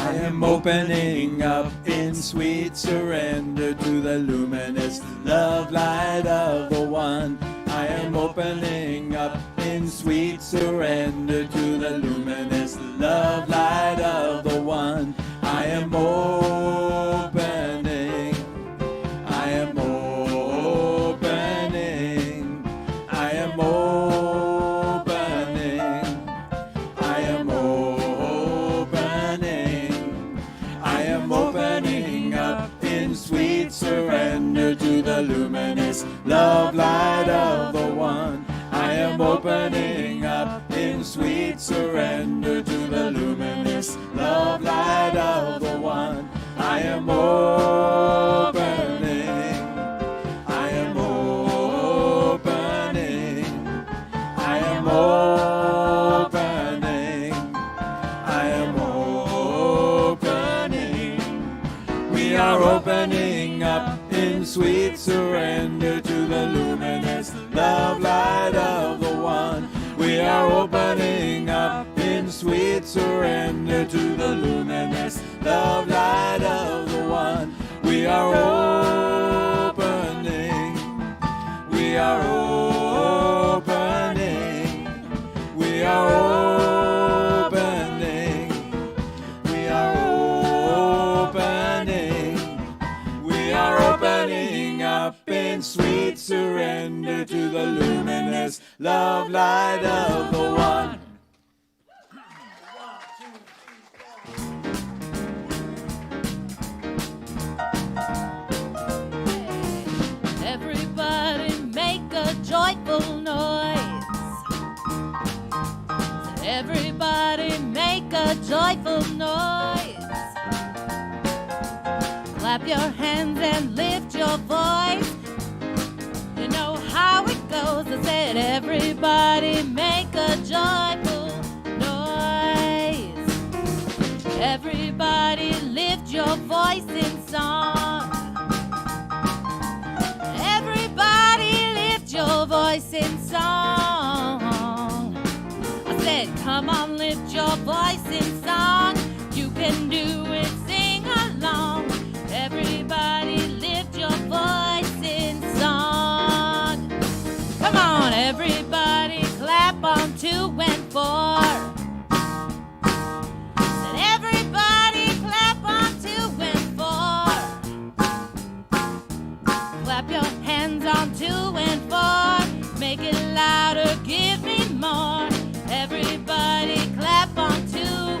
I am opening up in sweet surrender to the luminous love light of the One. I am opening up in sweet surrender to the luminous love light of the One. I am opening. I am opening. I am opening. I am opening. I am opening up in sweet surrender to the luminous love light of the One. I am opening up in sweet surrender to the luminous love light of the One. I am opening. I am opening. I am opening. I am opening. We are opening up in sweet surrender to the luminous love light of the One. We are opening up in sweet surrender to the luminous love light of the One. We are opening. We are opening. We are opening. We are opening. We are opening up in sweet surrender to the luminous love light of the One. Everybody make a joyful noise. Everybody make a joyful noise. Clap your hands and lift your voice. You know how it goes. I said everybody make a joyful noise. Everybody lift your voice in song. Everybody lift your voice in song. I said come on, lift your voice in song. You can do it, sing along. Everybody lift your voice in song. Come on, everybody clap on 2 and 4. And everybody clap on 2 and 4. Clap your hands on 2 and 4. Make it louder, give me more. Everybody clap on 2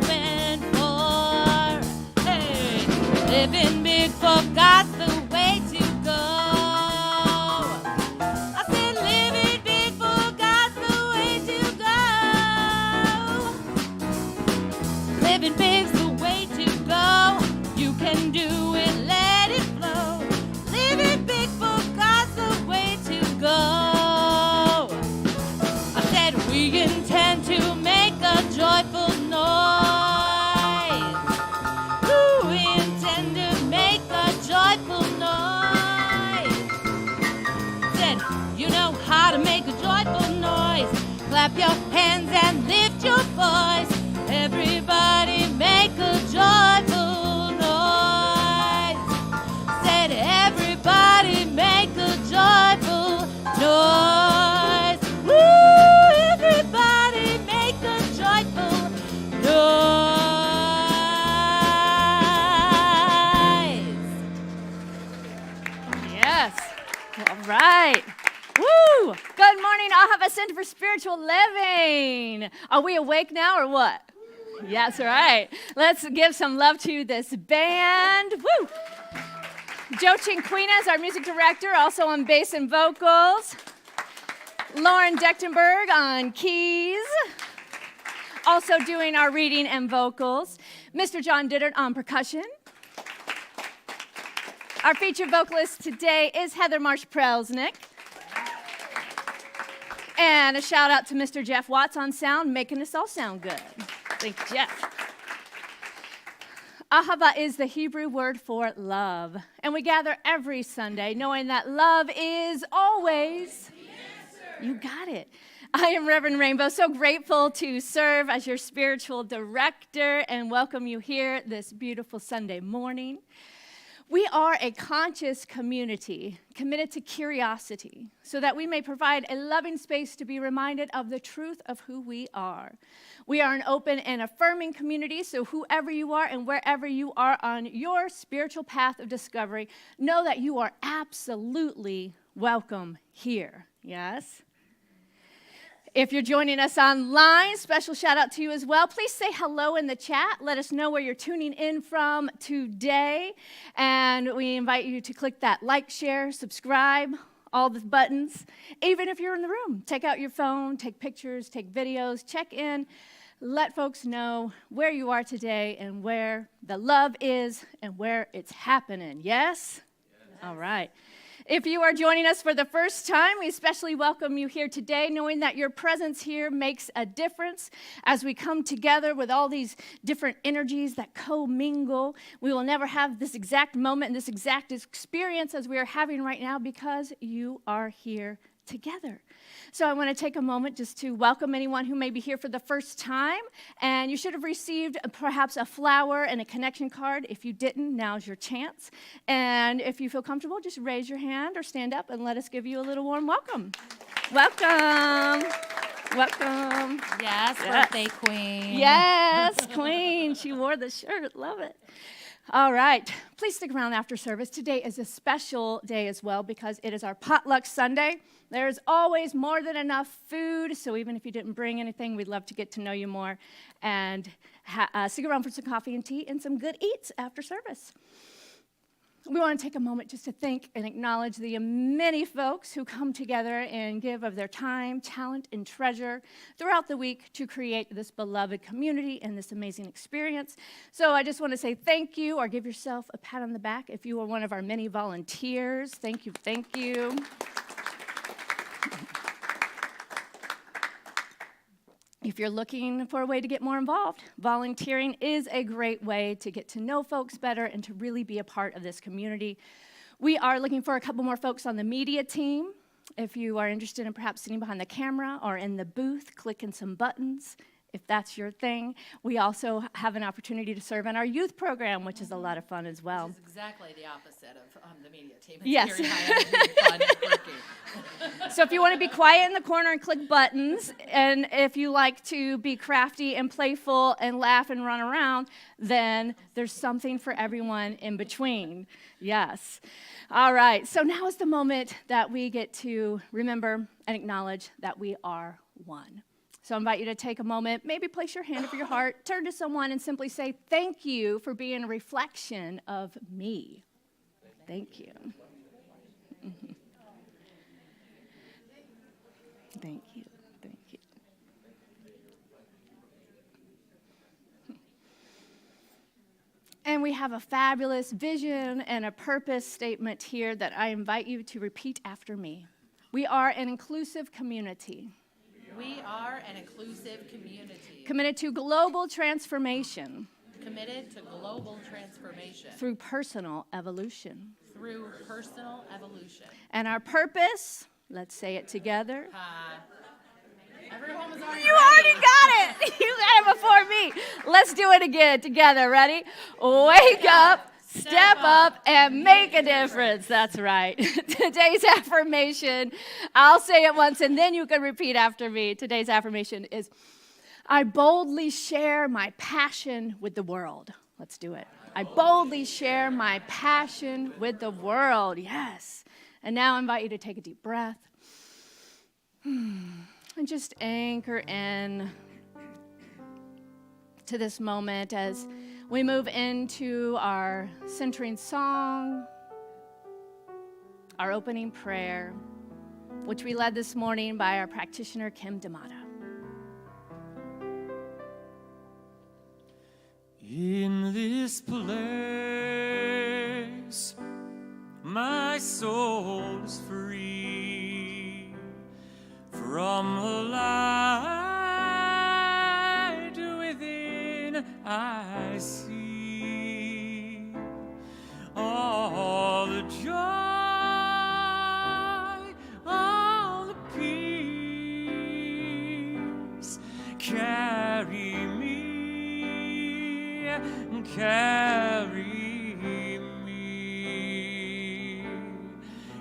and 4. Hey, living big for God's the way to go. I said living big for God's the way to go. Living big's the way to go. You can do it, let it flow. Living big for God's the way to go. I said we intend to make a joyful noise. Ooh, we intend to make a joyful noise. Said you know how to make a joyful noise. Clap your hands and lift your voice. Everybody make a joyful noise. Said everybody make a joyful noise. Woo! Everybody make a joyful noise. Yes. All right. Woo! Good morning, Ahava Center for Spiritual Living. Are we awake now or what? Yes, right. Let's give some love to this band. Woo! Joe Chinquina, our music director, also on bass and vocals. Lauren Dechtenberg on keys, also doing our reading and vocals. Mr. John Dittert on percussion. Our featured vocalist today is Heather Marsh-Prelsnick. And a shout out to Mr. Jeff Watts on sound, making us all sound good. Thank you, Jeff. Ahava is the Hebrew word for love. And we gather every Sunday knowing that love is always, you got it, I am Reverend Rainbow, so grateful to serve as your spiritual director and welcome you here this beautiful Sunday morning. We are a conscious community committed to curiosity so that we may provide a loving space to be reminded of the truth of who we are. We are an open and affirming community, so whoever you are and wherever you are on your spiritual path of discovery, know that you are absolutely welcome here. Yes? If you're joining us online, special shout out to you as well. Please say hello in the chat. Let us know where you're tuning in from today. And we invite you to click that like, share, subscribe, all the buttons. Even if you're in the room, take out your phone, take pictures, take videos, check in. Let folks know where you are today and where the love is and where it's happening. Yes? All right. If you are joining us for the first time, we especially welcome you here today, knowing that your presence here makes a difference as we come together with all these different energies that co-mingle. We will never have this exact moment and this exact experience as we are having right now because you are here together. So I want to take a moment just to welcome anyone who may be here for the first time, and you should have received perhaps a flower and a connection card. If you didn't, now's your chance. And if you feel comfortable, just raise your hand or stand up and let us give you a little warm welcome. Welcome. Welcome. Yes, birthday queen. Yes, queen. She wore the shirt. Love it. All right. Please stick around after service. Today is a special day as well because it is our potluck Sunday. There's always more than enough food, so even if you didn't bring anything, we'd love to get to know you more and stick around for some coffee and tea and some good eats after service. We want to take a moment just to thank and acknowledge the many folks who come together and give of their time, talent, and treasure throughout the week to create this beloved community and this amazing experience. So I just want to say thank you or give yourself a pat on the back if you are one of our many volunteers. Thank you, thank you. If you're looking for a way to get more involved, volunteering is a great way to get to know folks better and to really be a part of this community. We are looking for a couple more folks on the media team. If you are interested in perhaps sitting behind the camera or in the booth, clicking some buttons, if that's your thing. We also have an opportunity to serve in our youth program, which is a lot of fun as well. Which is exactly the opposite of the media team. It's yes. very high energy, fun, and quirky. So if you want to be quiet in the corner and click buttons, and if you like to be crafty and playful and laugh and run around, then there's something for everyone in between. Yes. All right. So now is the moment that we get to remember and acknowledge that we are one. So I invite you to take a moment, maybe place your hand over your heart, turn to someone and simply say, thank you for being a reflection of me. Thank you. Mm-hmm. Thank you. Thank you. And we have a fabulous vision and a purpose statement here that I invite you to repeat after me. We are an inclusive community. We are an inclusive community. Committed to global transformation. Committed to global transformation. Through personal evolution. Through personal evolution. And our purpose, let's say it together. Everyone was already You ready. already got it. You got it before me. Let's do it again together. Ready? Wake up. Step up and make a difference. That's right. Today's affirmation, I'll say it once and then you can repeat after me. Today's affirmation is, I boldly share my passion with the world. Let's do it. I boldly share my passion with the world. Yes. And now I invite you to take a deep breath. And just anchor in to this moment as we move into our centering song, our opening prayer, which we led this morning by our practitioner, Kim D'Amato. In this place, my soul is free from the light within. I see all the joy, all the peace carry me,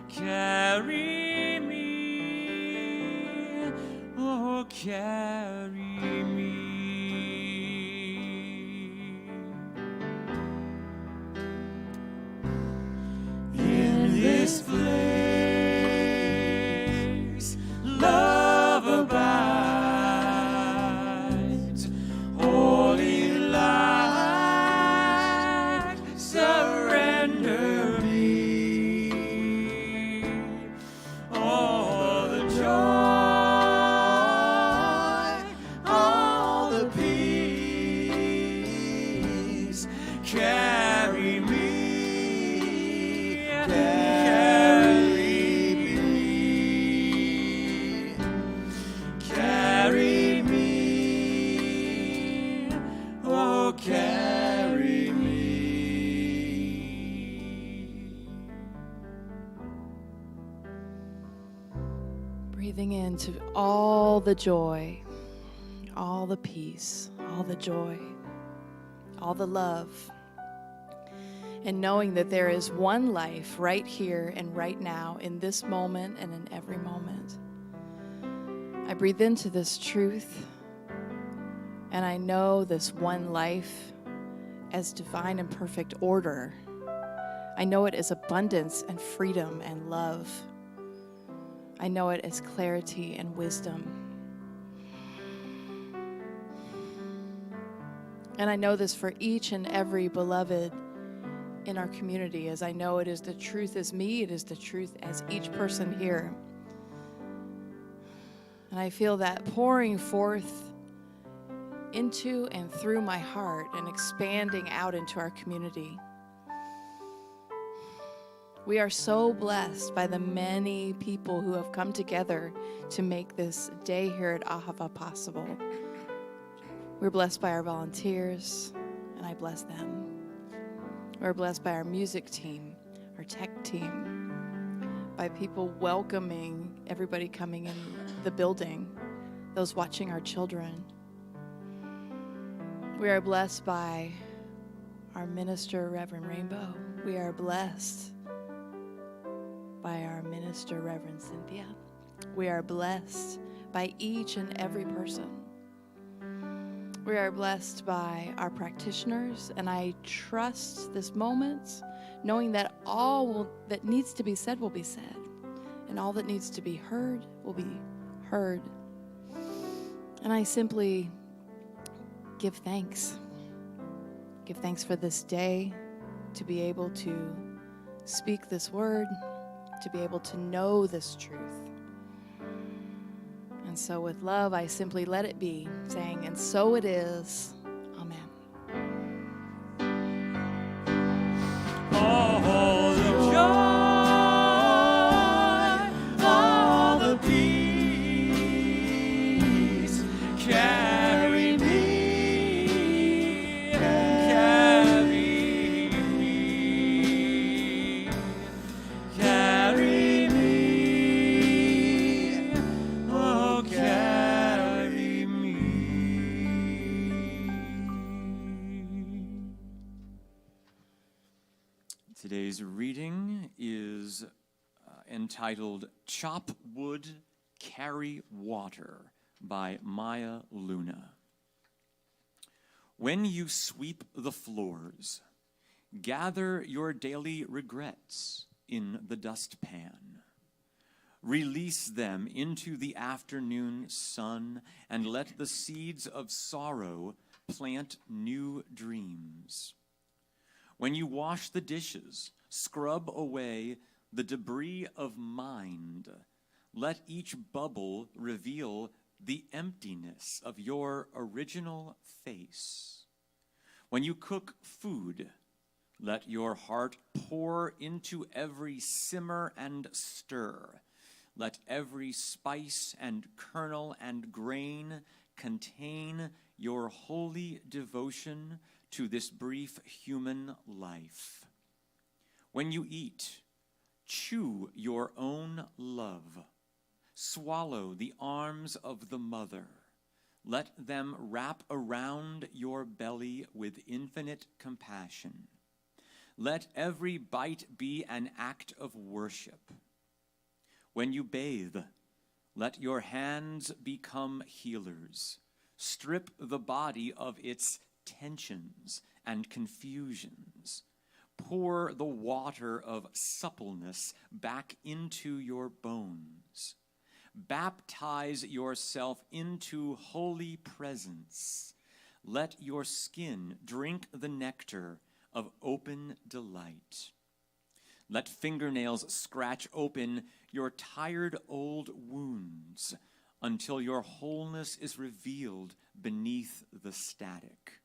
carry me, oh, carry me. In this place, love abides, holy light, surrender me, all the joy, all the peace, carry me. Carry me, oh, carry me. Breathing into all the joy, all the peace, all the joy, all the love. And knowing that there is one life right here and right now, in this moment and in every moment. I breathe into this truth, and I know this one life as divine and perfect order. I know it as abundance and freedom and love. I know it as clarity and wisdom. And I know this for each and every beloved in our community, as I know it is the truth as me, it is the truth as each person here. And I feel that pouring forth into and through my heart and expanding out into our community. We are so blessed by the many people who have come together to make this day here at Ahava possible. We're blessed by our volunteers, and I bless them. We're blessed by our music team, our tech team, by people welcoming everybody coming in the building, those watching our children. We are blessed by our minister, Reverend Rainbow. We are blessed by our minister, Reverend Cynthia. We are blessed by each and every person. We are blessed by our practitioners, and I trust this moment, knowing that all that needs to be said will be said, and all that needs to be heard will be heard. And I simply give thanks. Give thanks for this day, to be able to speak this word, to be able to know this truth. And so with love, I simply let it be, saying, and so it is. Amen. All the joy, all the peace, carry me, carry me, carry me, oh, carry me. Today's reading is entitled Chop Wood, Carry Water by Maya Luna. When you sweep the floors, gather your daily regrets in the dustpan. Release them into the afternoon sun and let the seeds of sorrow plant new dreams. When you wash the dishes, scrub away the debris of mind. Let each bubble reveal the emptiness of your original face. When you cook food, let your heart pour into every simmer and stir. Let every spice and kernel and grain contain your holy devotion to this brief human life. When you eat, chew your own love. Swallow the arms of the mother. let them wrap around your belly with infinite compassion. Let every bite be an act of worship. When you bathe, let your hands become healers. Strip the body of its tensions and confusions. Pour the water of suppleness back into your bones. Baptize yourself into holy presence. Let your skin drink the nectar of open delight. Let fingernails scratch open your tired old wounds until your wholeness is revealed beneath the static.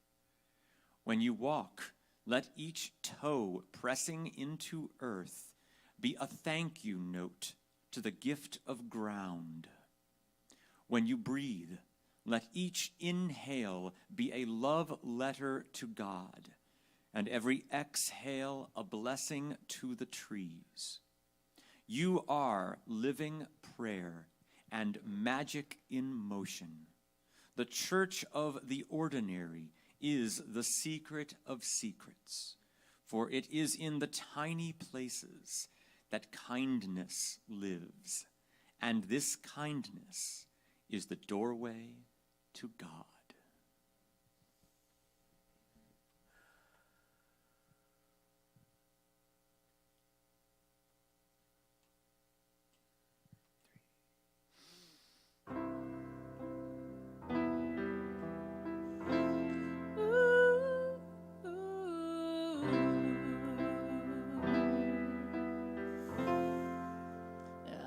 When you walk, let each toe pressing into earth be a thank you note to the gift of ground. When you breathe, let each inhale be a love letter to God, and every exhale a blessing to the trees. You are living prayer and magic in motion. The church of the ordinary is the secret of secrets, for it is in the tiny places that kindness lives, and this kindness is the doorway to God.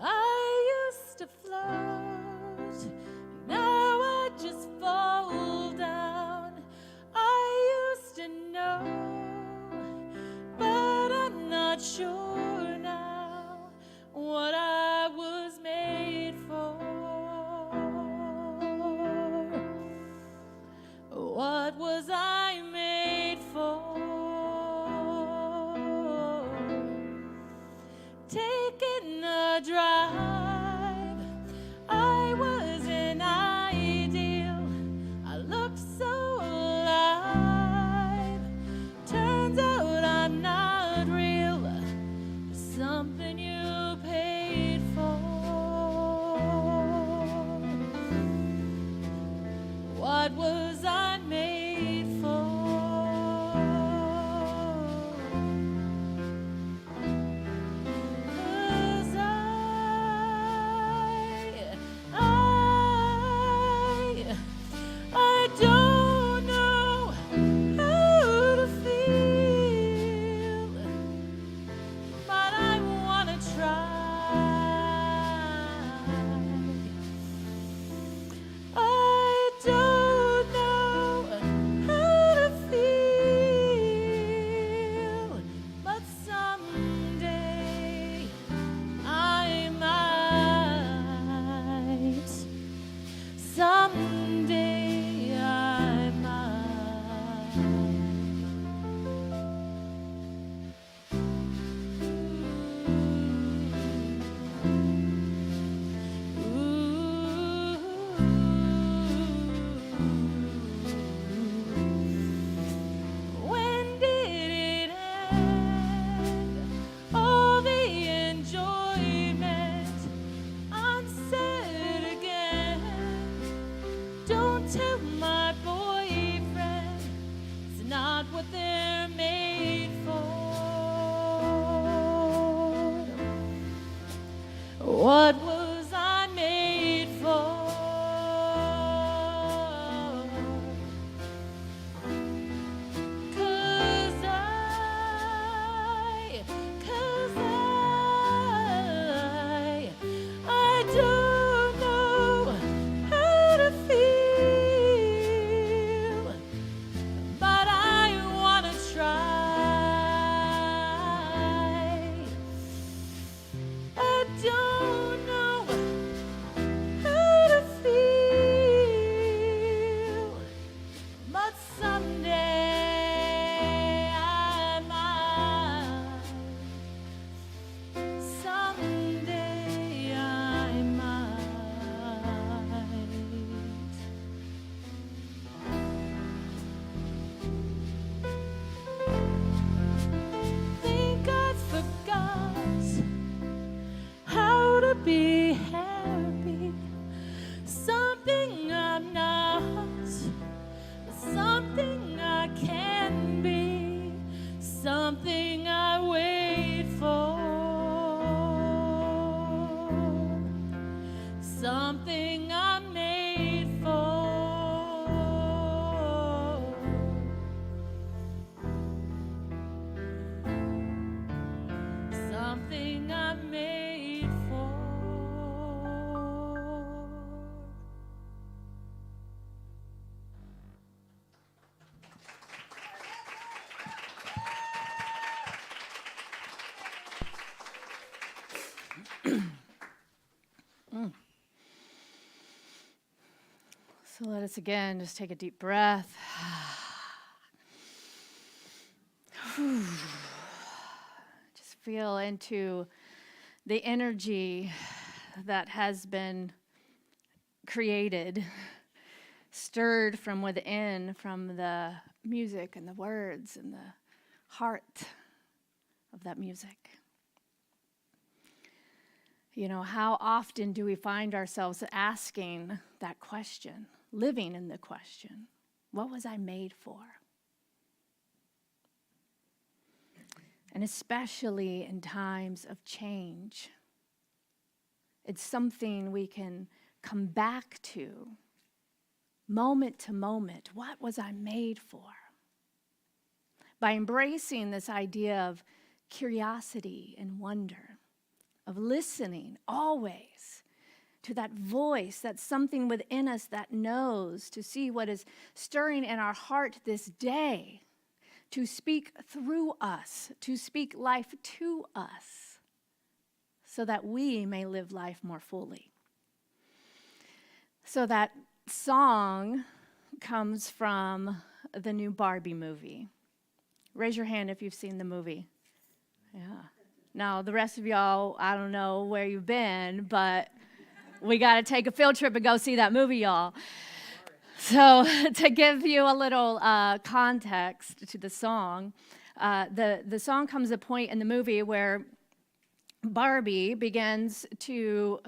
I used to float, now I just fall down. I used to know, but I'm not sure now what I was made for. What was I made for? Taking a drive, I was an ideal. I looked so alive. Turns out I'm not real. Something you paid for. What was I made for? 'Cause I don't know how to feel, but I wanna try. I don't know how to feel, but someday I might. Someday I might. When did it end? All the enjoyment unsaid again. Don't tell my boyfriend, it's So let us again just take a deep breath. Just feel into the energy that has been created, stirred from within, from the music and the words and the heart of that music. You know, how often do we find ourselves asking that question, living in the question, what was I made for? And especially in times of change, it's something we can come back to moment to moment. What was I made for? By embracing this idea of curiosity and wonder, of listening always to that voice, that's something within us that knows, to see what is stirring in our heart this day, to speak through us, to speak life to us, so that we may live life more fully. So that song comes from the new Barbie movie. Raise your hand if you've seen the movie. Yeah. Now, the rest of y'all, I don't know where you've been, but we got to take a field trip and go see that movie, y'all. So to give you a little context to the song, the song comes a point in the movie where Barbie begins to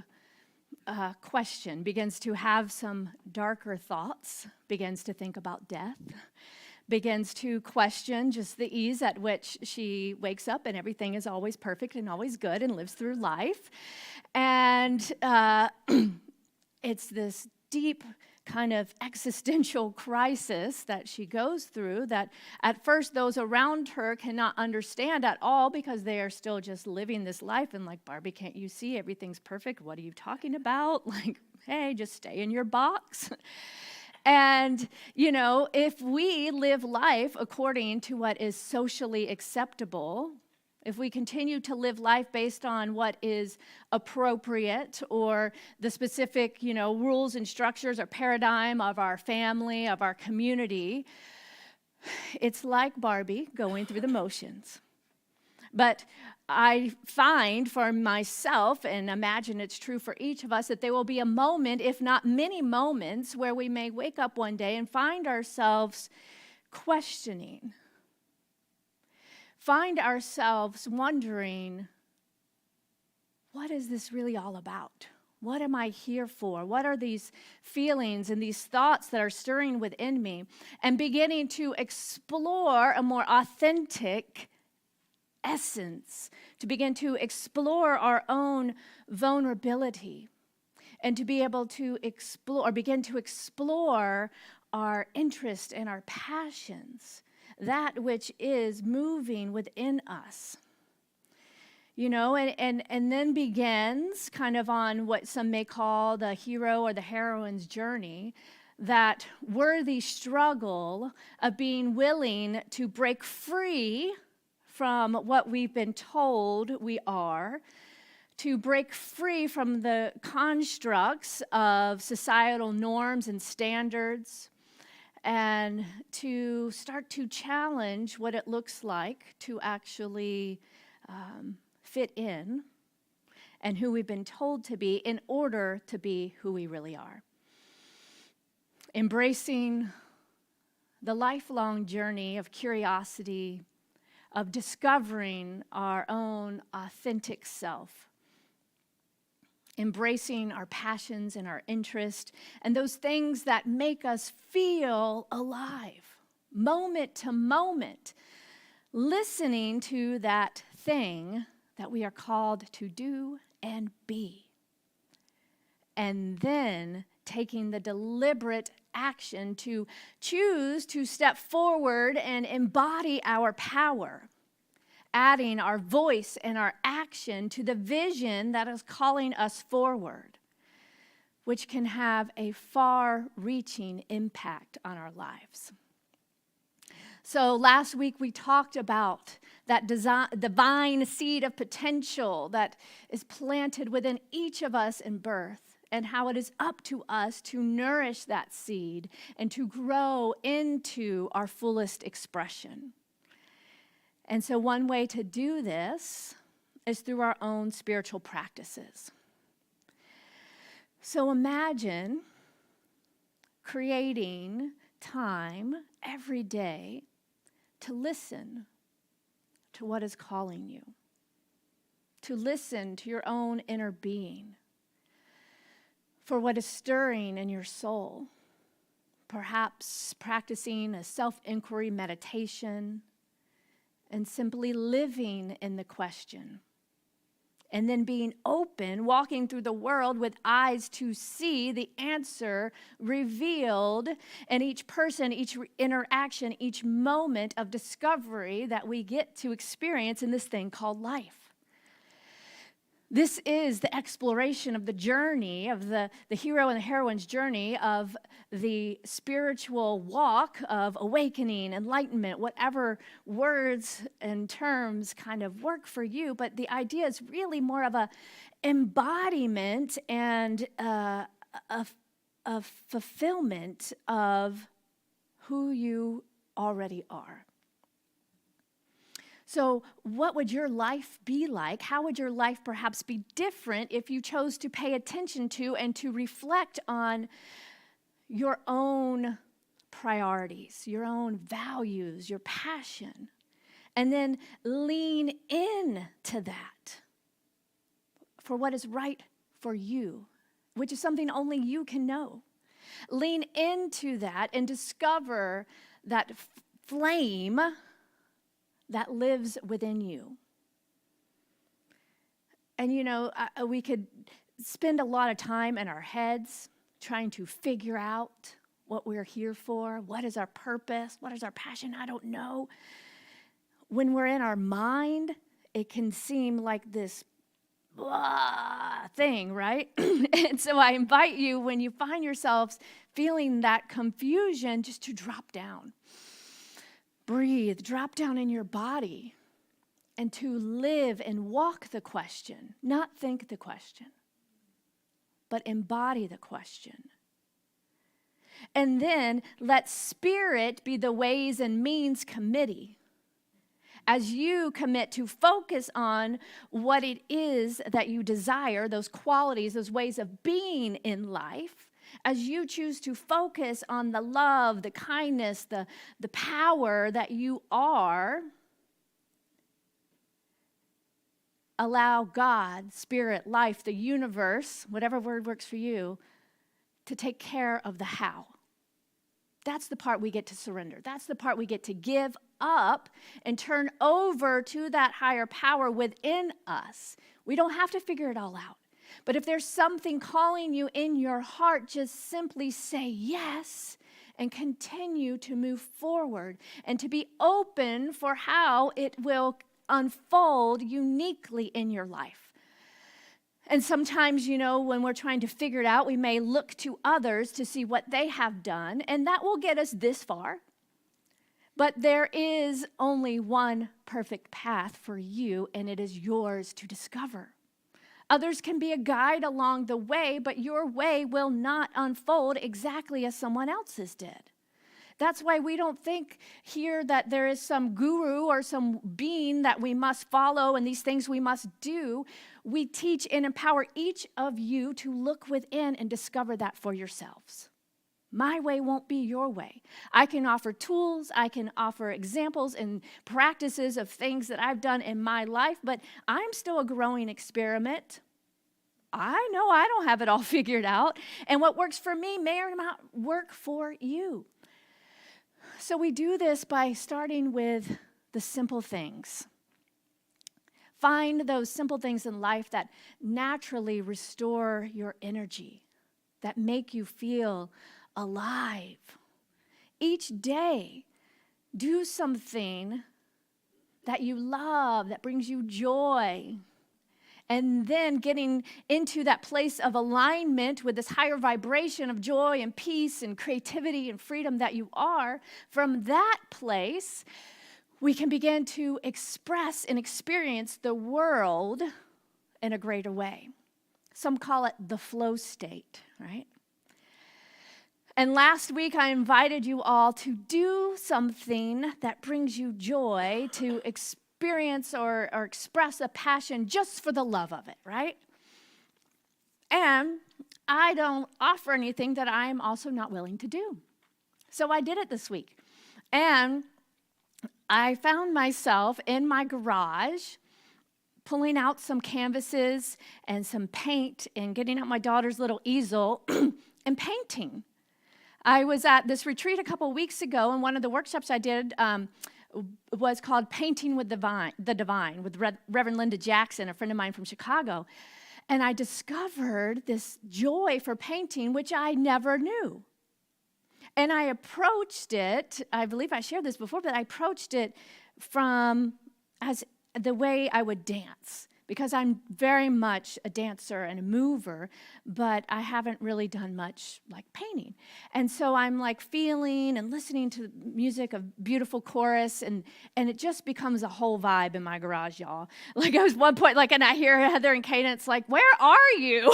question, begins to have some darker thoughts, begins to think about death, begins to question just the ease at which she wakes up and everything is always perfect and always good and lives through life. And it's this deep kind of existential crisis that she goes through that at first those around her cannot understand at all, because they are still just living this life and like, Barbie, can't you see everything's perfect? What are you talking about? Like, hey, just stay in your box. And, you know, if we live life according to what is socially acceptable, if we continue to live life based on what is appropriate or the specific, you know, rules and structures or paradigm of our family, of our community, it's like Barbie going through the motions. But I find for myself, and imagine it's true for each of us, that there will be a moment, if not many moments, where we may wake up one day and find ourselves questioning, find ourselves wondering, what is this really all about? What am I here for? What are these feelings and these thoughts that are stirring within me? And beginning to explore a more authentic essence, to begin to explore our own vulnerability, and to be able to explore, or begin to explore our interest and our passions, that which is moving within us. You know, and then begins kind of on what some may call the hero or the heroine's journey, that worthy struggle of being willing to break free from what we've been told we are, to break free from the constructs of societal norms and standards, and to start to challenge what it looks like to actually fit in and who we've been told to be in order to be who we really are. Embracing the lifelong journey of curiosity, of discovering our own authentic self, embracing our passions and our interest and those things that make us feel alive, moment to moment, listening to that thing that we are called to do and be, and then taking the deliberate action to choose to step forward and embody our power, adding our voice and our action to the vision that is calling us forward, which can have a far-reaching impact on our lives. So last week we talked about that divine seed of potential that is planted within each of us in birth. and how it is up to us to nourish that seed and to grow into our fullest expression. And so one way to do this is through our own spiritual practices. So imagine creating time every day to listen to what is calling you, to listen to your own inner being, for what is stirring in your soul, perhaps practicing a self-inquiry meditation and simply living in the question. And then being open, walking through the world with eyes to see the answer revealed in each person, each interaction, each moment of discovery that we get to experience in this thing called life. This is the exploration of the journey of the hero and the heroine's journey of the spiritual walk of awakening, enlightenment, whatever words and terms kind of work for you. But the idea is really more of a embodiment and a fulfillment of who you already are. So what would your life be like? How would your life perhaps be different if you chose to pay attention to and to reflect on your own priorities, your own values, your passion, and then lean in to that for what is right for you, which is something only you can know. Lean into that and discover that flame that lives within you. And we could spend a lot of time in our heads trying to figure out what we're here for, what is our purpose, what is our passion, I don't know. When we're in our mind, it can seem like this blah thing, right? And so I invite you, when you find yourselves feeling that confusion, just to drop down. Breathe, drop down in your body, and to live and walk the question, not think the question, but embody the question. And then let spirit be the ways and means committee. As you commit to focus on what it is that you desire, those qualities, those ways of being in life, as you choose to focus on the love, the kindness, the power that you are, allow God, spirit, life, the universe, whatever word works for you, to take care of the how. That's the part we get to surrender. That's the part we get to give up and turn over to that higher power within us. We don't have to figure it all out. But if there's something calling you in your heart, just simply say yes and continue to move forward and to be open for how it will unfold uniquely in your life. And sometimes, when we're trying to figure it out, we may look to others to see what they have done, and that will get us this far. But there is only one perfect path for you, and it is yours to discover. Others can be a guide along the way, but your way will not unfold exactly as someone else's did. That's why we don't think here that there is some guru or some being that we must follow and these things we must do. We teach and empower each of you to look within and discover that for yourselves. My way won't be your way. I can offer tools, I can offer examples and practices of things that I've done in my life, but I'm still a growing experiment. I know I don't have it all figured out, and what works for me may or not work for you. So we do this by starting with the simple things. Find those simple things in life that naturally restore your energy, that make you feel alive. Each day, do something that you love, that brings you joy. And then getting into that place of alignment with this higher vibration of joy and peace and creativity and freedom that you are, from that place, we can begin to express and experience the world in a greater way. Some call it the flow state, right? And last week, I invited you all to do something that brings you joy, to experience or express a passion just for the love of it, right? And I don't offer anything that I'm also not willing to do. So I did it this week. And I found myself in my garage pulling out some canvases and some paint and getting out my daughter's little easel and painting. I was at this retreat a couple weeks ago, and one of the workshops I did was called Painting with the Divine with Reverend Linda Jackson, a friend of mine from Chicago. And I discovered this joy for painting, which I never knew. And I approached it, I believe I shared this before, but I approached it from as the way I would dance, because I'm very much a dancer and a mover, but I haven't really done much like painting. And so I'm like feeling and listening to music of beautiful chorus, and it just becomes a whole vibe in my garage, y'all. Like I was one point, like, and I hear Heather and Cadence like, "Where are you?"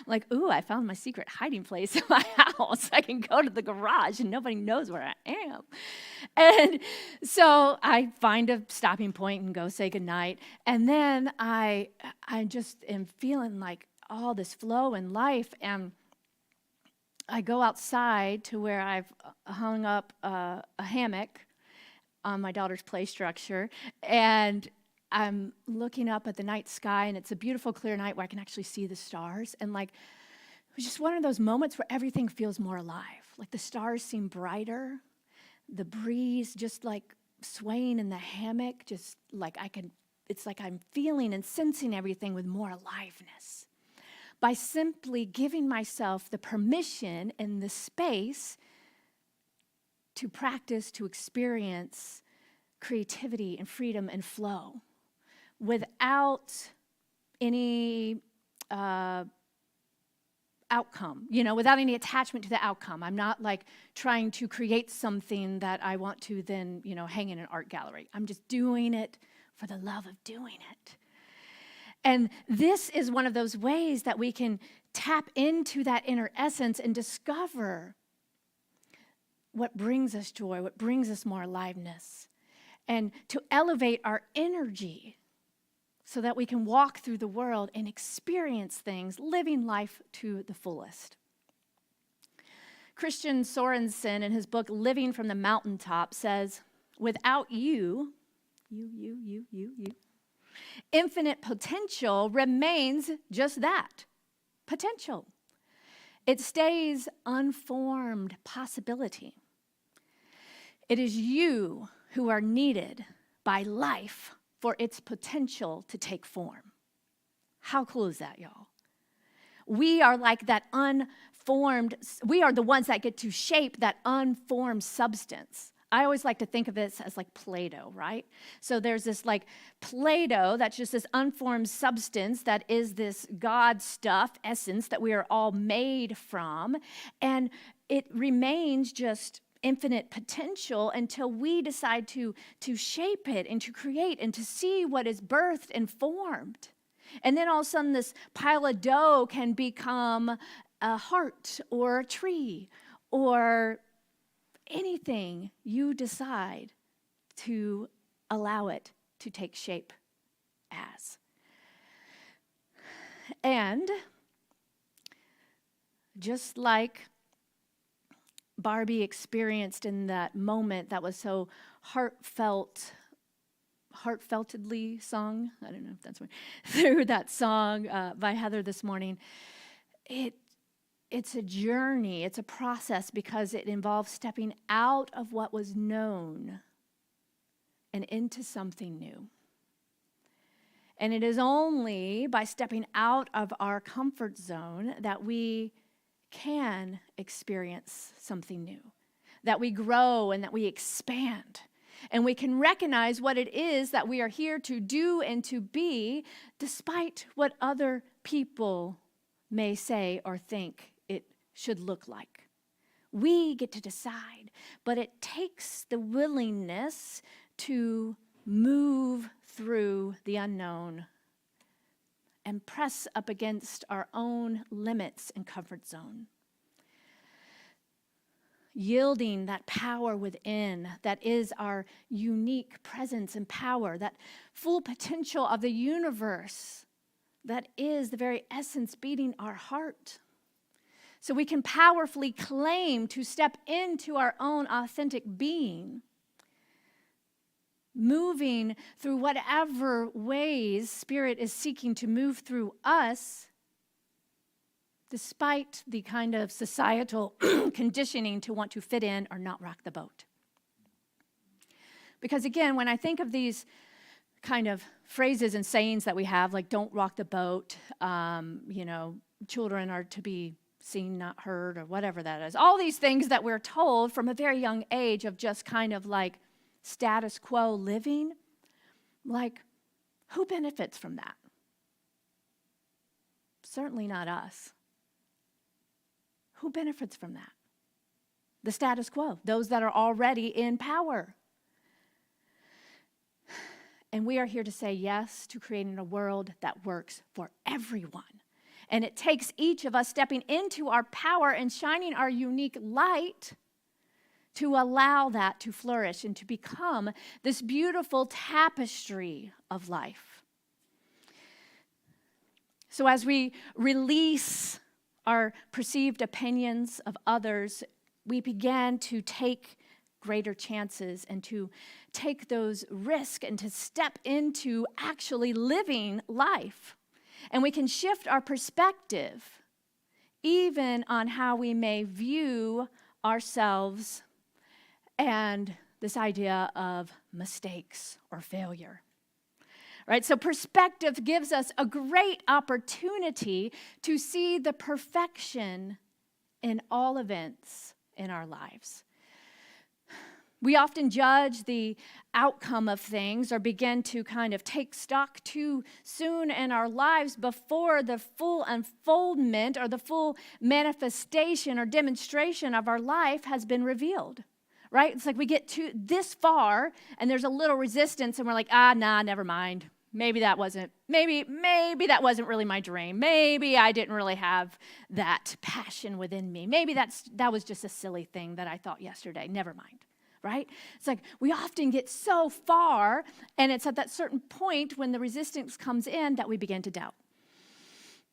like, ooh, I found my secret hiding place in my house. I can go to the garage and nobody knows where I am. And so I find a stopping point and go say goodnight. And then I just am feeling like all this flow in life. And I go outside to where I've hung up a hammock on my daughter's play structure. And I'm looking up at the night sky, and it's a beautiful, clear night where I can actually see the stars. And like, it was just one of those moments where everything feels more alive. Like the stars seem brighter. The breeze just like swaying in the hammock, just like it's like I'm feeling and sensing everything with more aliveness. By simply giving myself the permission and the space to practice, to experience creativity and freedom and flow without any outcome, without any attachment to the outcome. I'm not like trying to create something that I want to then, hang in an art gallery. I'm just doing it for the love of doing it. And this is one of those ways that we can tap into that inner essence and discover what brings us joy, what brings us more aliveness, and to elevate our energy so that we can walk through the world and experience things, living life to the fullest. Christian Sorensen, in his book, Living from the Mountaintop, says, without you, infinite potential remains just that, potential. It stays unformed possibility. It is you who are needed by life for its potential to take form. How cool is that, y'all? We are like that unformed, we are the ones that get to shape that unformed substance. I always like to think of it as like Play-Doh, right? So there's this like Play-Doh that's just this unformed substance that is this God stuff, essence that we are all made from, and it remains just infinite potential until we decide to shape it and to create and to see what is birthed and formed. And then all of a sudden this pile of dough can become a heart or a tree or anything you decide to allow it to take shape as. And just like Barbie experienced in that moment that was so heartfeltedly sung, I don't know if that's right, through that song by Heather this morning, it's a journey, it's a process because it involves stepping out of what was known and into something new. And it is only by stepping out of our comfort zone that we can experience something new, that we grow and that we expand. And we can recognize what it is that we are here to do and to be, despite what other people may say or think it should look like. We get to decide, but it takes the willingness to move through the unknown and press up against our own limits and comfort zone. Yielding that power within that is our unique presence and power, that full potential of the universe that is the very essence beating our heart. So we can powerfully claim to step into our own authentic being, moving through whatever ways Spirit is seeking to move through us, despite the kind of societal conditioning to want to fit in or not rock the boat. Because again, when I think of these kind of phrases and sayings that we have, like don't rock the boat, children are to be seen, not heard, or whatever that is. All these things that we're told from a very young age of just kind of like status quo living, like who benefits from that? Certainly not us. Who benefits from that? The status quo, those that are already in power. And we are here to say yes to creating a world that works for everyone. And it takes each of us stepping into our power and shining our unique light to allow that to flourish and to become this beautiful tapestry of life. So as we release our perceived opinions of others, we began to take greater chances and to take those risks and to step into actually living life. And we can shift our perspective even on how we may view ourselves and this idea of mistakes or failure. Right? So perspective gives us a great opportunity to see the perfection in all events in our lives. We often judge the outcome of things or begin to kind of take stock too soon in our lives before the full unfoldment or the full manifestation or demonstration of our life has been revealed. Right? It's like we get to this far and there's a little resistance and we're like, never mind. Maybe that wasn't really my dream. Maybe I didn't really have that passion within me. Maybe that was just a silly thing that I thought yesterday. Never mind. Right? It's like we often get so far and it's at that certain point when the resistance comes in that we begin to doubt.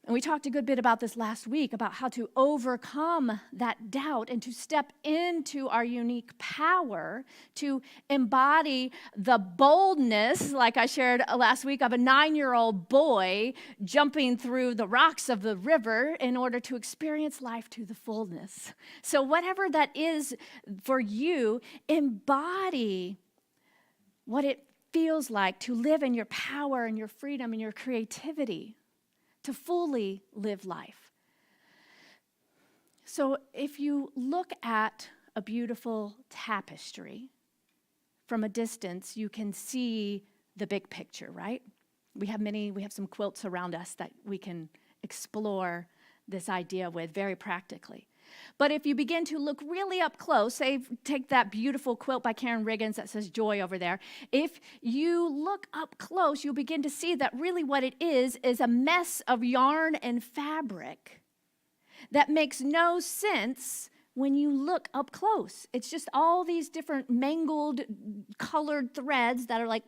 And we talked a good bit about this last week, about how to overcome that doubt and to step into our unique power, to embody the boldness, like I shared last week, of a 9-year-old boy jumping through the rocks of the river in order to experience life to the fullness. So whatever that is for you, embody what it feels like to live in your power and your freedom and your creativity, to fully live life. So if you look at a beautiful tapestry from a distance, you can see the big picture, right? We have some quilts around us that we can explore this idea with very practically. But if you begin to look really up close, say, take that beautiful quilt by Karen Riggins that says joy over there. If you look up close, you'll begin to see that really what it is a mess of yarn and fabric that makes no sense when you look up close. It's just all these different mangled, colored threads that are like,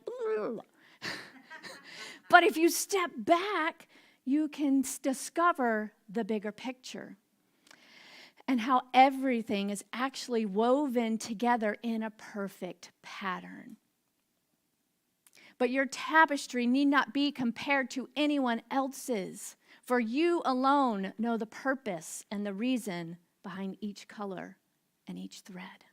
but if you step back, you can discover the bigger picture and how everything is actually woven together in a perfect pattern. But your tapestry need not be compared to anyone else's, for you alone know the purpose and the reason behind each color and each thread.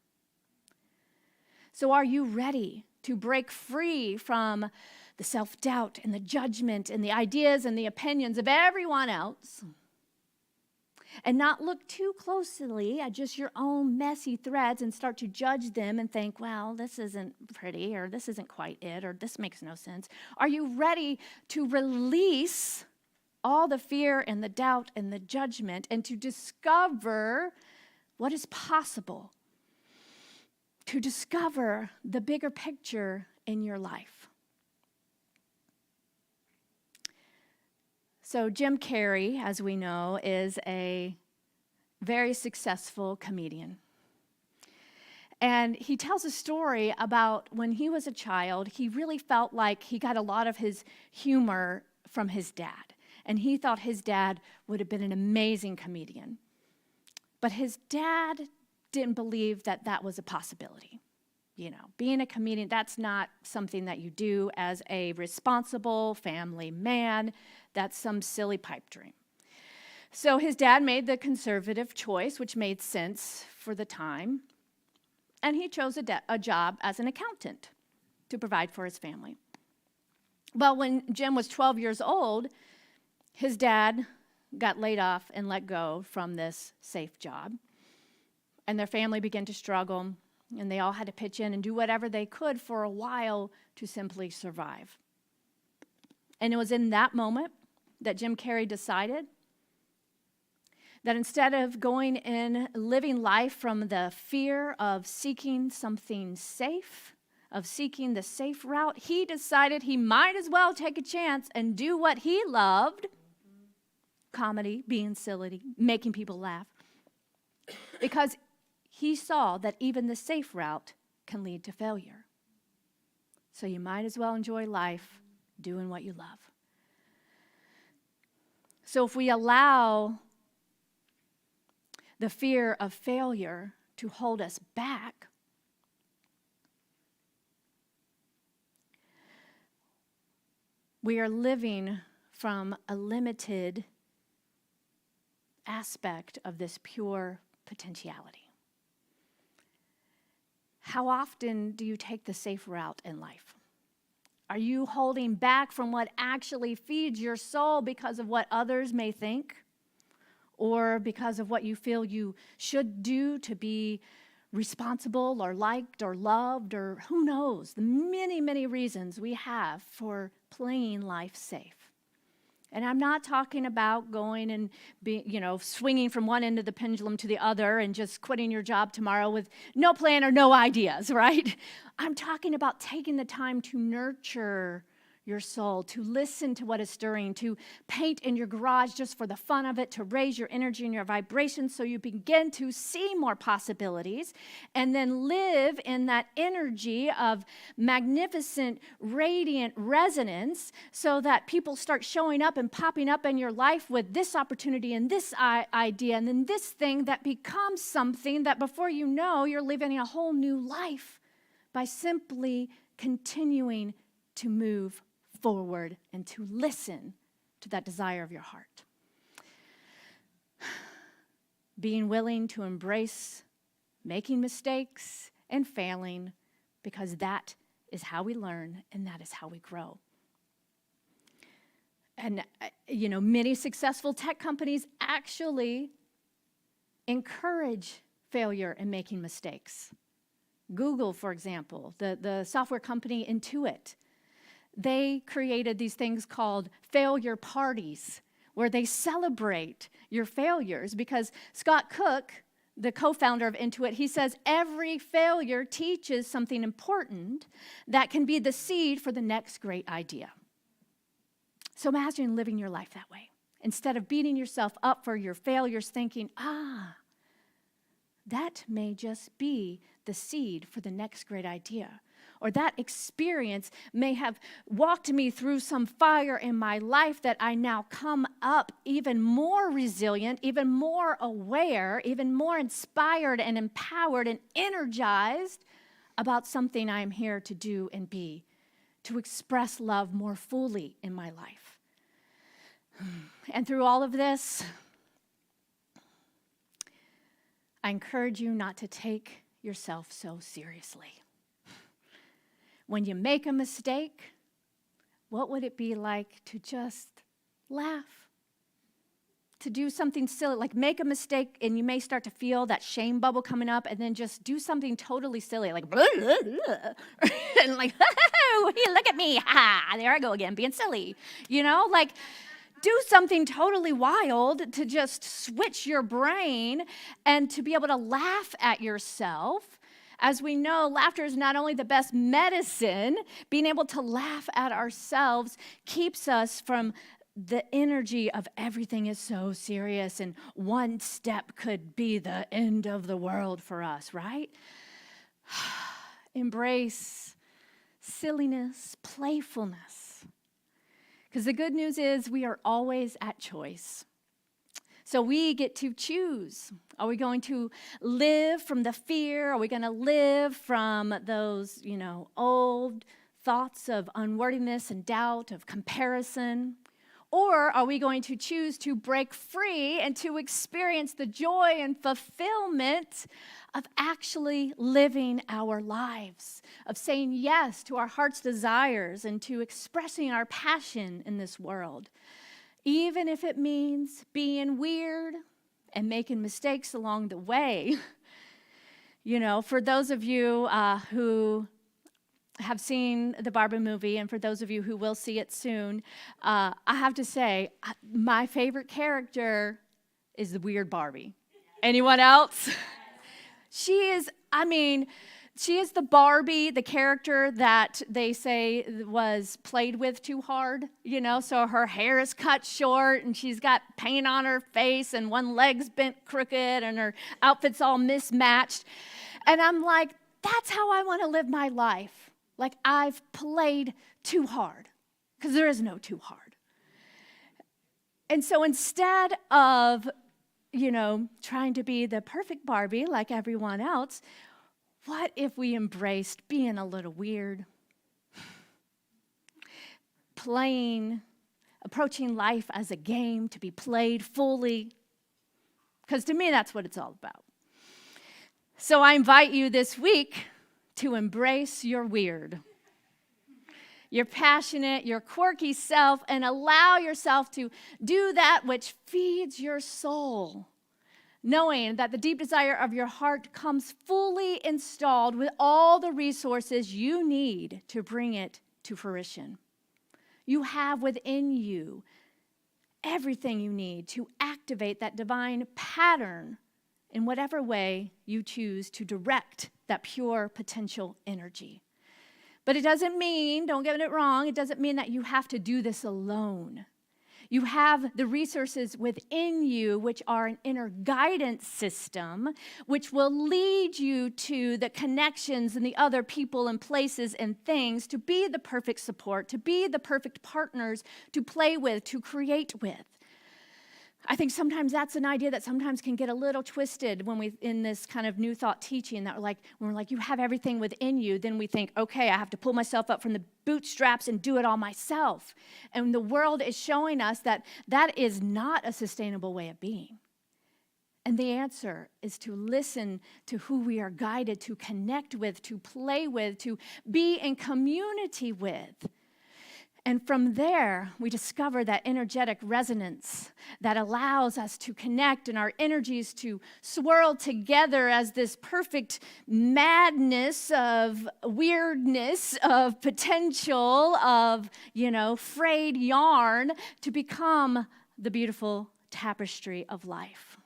So are you ready to break free from the self-doubt and the judgment and the ideas and the opinions of everyone else, and not look too closely at just your own messy threads and start to judge them and think, well, this isn't pretty, or this isn't quite it, or this makes no sense? Are you ready to release all the fear and the doubt and the judgment and to discover what is possible, to discover the bigger picture in your life? So Jim Carrey, as we know, is a very successful comedian. And he tells a story about when he was a child, he really felt like he got a lot of his humor from his dad. And he thought his dad would have been an amazing comedian. But his dad didn't believe that that was a possibility. You know, being a comedian, that's not something that you do as a responsible family man. That's some silly pipe dream. So his dad made the conservative choice, which made sense for the time. And he chose a job as an accountant to provide for his family. Well, when Jim was 12 years old, his dad got laid off and let go from this safe job. And their family began to struggle, and they all had to pitch in and do whatever they could for a while to simply survive. And it was in that moment that Jim Carrey decided that instead of going in living life from the fear of seeking something safe, of seeking the safe route, he decided he might as well take a chance and do what he loved, comedy, being silly, making people laugh, because he saw that even the safe route can lead to failure. So you might as well enjoy life doing what you love. So if we allow the fear of failure to hold us back, we are living from a limited aspect of this pure potentiality. How often do you take the safe route in life? Are you holding back from what actually feeds your soul because of what others may think? Or because of what you feel you should do to be responsible or liked or loved, or who knows, the many, many reasons we have for playing life safe. And I'm not talking about going and swinging from one end of the pendulum to the other and just quitting your job tomorrow with no plan or no ideas, right? I'm talking about taking the time to nurture your soul, to listen to what is stirring, to paint in your garage just for the fun of it, to raise your energy and your vibration so you begin to see more possibilities, and then live in that energy of magnificent, radiant resonance so that people start showing up and popping up in your life with this opportunity and this idea and then this thing that becomes something that before you know, you're living a whole new life by simply continuing to move forward and to listen to that desire of your heart. Being willing to embrace making mistakes and failing, because that is how we learn and that is how we grow. And, many successful tech companies actually encourage failure and making mistakes. Google, for example, the software company Intuit, they created these things called failure parties where they celebrate your failures, because Scott Cook, the co-founder of Intuit, he says every failure teaches something important that can be the seed for the next great idea. So imagine living your life that way. Instead of beating yourself up for your failures, thinking, that may just be the seed for the next great idea. Or that experience may have walked me through some fire in my life that I now come up even more resilient, even more aware, even more inspired and empowered and energized about something I'm here to do and be, to express love more fully in my life. And through all of this, I encourage you not to take yourself so seriously. When you make a mistake, what would it be like to just laugh? To do something silly, like make a mistake and you may start to feel that shame bubble coming up, and then just do something totally silly, like blah, blah, blah. And like, look at me, there I go again, being silly. Do something totally wild to just switch your brain and to be able to laugh at yourself. As we know, laughter is not only the best medicine, being able to laugh at ourselves keeps us from the energy of everything is so serious, and one step could be the end of the world for us, right? Embrace silliness, playfulness. Because the good news is we are always at choice. So we get to choose. Are we going to live from the fear? Are we going to live from those, old thoughts of unworthiness and doubt, of comparison? Or are we going to choose to break free and to experience the joy and fulfillment of actually living our lives, of saying yes to our heart's desires and to expressing our passion in this world? Even if it means being weird and making mistakes along the way. For those of you who have seen the Barbie movie, and for those of you who will see it soon, I have to say, my favorite character is the weird Barbie. Anyone else? She is the Barbie, the character that they say was played with too hard, so her hair is cut short and she's got paint on her face and one leg's bent crooked and her outfit's all mismatched. And I'm like, that's how I want to live my life. Like I've played too hard, because there is no too hard. And so instead of, trying to be the perfect Barbie like everyone else, what if we embraced being a little weird? Approaching life as a game to be played fully. Because to me, that's what it's all about. So I invite you this week to embrace your weird, your passionate, your quirky self, and allow yourself to do that which feeds your soul, knowing that the deep desire of your heart comes fully installed with all the resources you need to bring it to fruition. You have within you everything you need to activate that divine pattern in whatever way you choose to direct that pure potential energy. But it doesn't mean, don't get it wrong, it doesn't mean that you have to do this alone. You have the resources within you, which are an inner guidance system, which will lead you to the connections and the other people and places and things to be the perfect support, to be the perfect partners to play with, to create with. I think sometimes that's an idea that sometimes can get a little twisted when we in this kind of new thought teaching that when we're like, you have everything within you, then we think, okay, I have to pull myself up from the bootstraps and do it all myself. And the world is showing us that that is not a sustainable way of being. And the answer is to listen to who we are guided to connect with, to play with, to be in community with. And from there, we discover that energetic resonance that allows us to connect and our energies to swirl together as this perfect madness of weirdness, of potential, of, frayed yarn to become the beautiful tapestry of life,